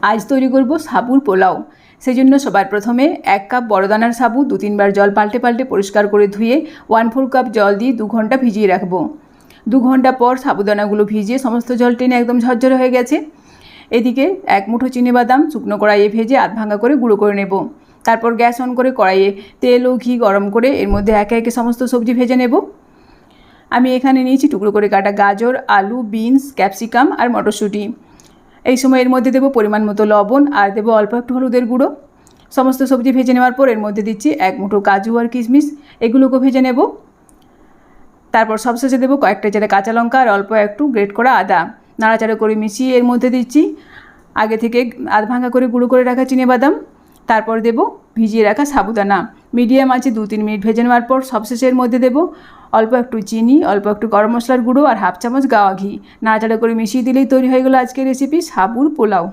আজ তৈরি করব সাবুর পোলাও। সেই জন্য সবার প্রথমে 1 কাপ বড় দানার সাবু 2-3 বার জল পাল্টে পাল্টে পরিষ্কার করে ধুয়ে 1/4 কাপ জল দিয়ে 2 ঘন্টা ভিজিয়ে রাখবো। 2 ঘন্টা পর সাবুদানাগুলো ভিজিয়ে সমস্ত জল টেনে একদম ঝরঝরে হয়ে গেছে। এদিকে 1 মুঠো চিনিবাদাম শুকনো কড়াইয়ে ভেজে আধ ভাঙা করে গুঁড়ো করে নেব। তারপর গ্যাস অন করে কড়াইয়ে তেল ও ঘি গরম করে এর মধ্যে একে একে সমস্ত সবজি ভেজে নেব। আমি এখানে নিয়েছি টুকরো করে কাটা গাজর, আলু, বিনস, ক্যাপসিকাম আর মটরশুঁটি। এই সময় এর মধ্যে দেবো পরিমাণ মতো লবণ আর দেবো অল্প একটু হলুদের গুঁড়ো। সমস্ত সবজি ভেজে নেওয়ার পর এর মধ্যে দিচ্ছি 1 মুঠো কাজু আর কিশমিশ, এগুলোকে ভেজে নেব। তারপর সবশেষে দেবো কয়েকটা চেরা কাঁচা লঙ্কা আর অল্প একটু গ্রেট করা আদা। নাড়াচাড়া করে মিশিয়ে এর মধ্যে দিচ্ছি আগে থেকে আধ ভাঙা করে গুঁড়ো করে রাখা চিনিবাদাম। তারপর দেব ভিজিয়ে রাখা সাবুদানা। মিডিয়াম আঁচে 2-3 মিনিট ভেজে নেওয়ার পর সবশেষে এর মধ্যে দেবো অল্প একটু চিনি, অল্প একটু গরম মশলার গুঁড়ো আর হাফ চামচ গাওয়া ঘি। নাড়াচাড়া করে মিশিয়ে দিলেই তৈরি হয়ে গেল আজকের রেসিপি সাবুর পোলাও।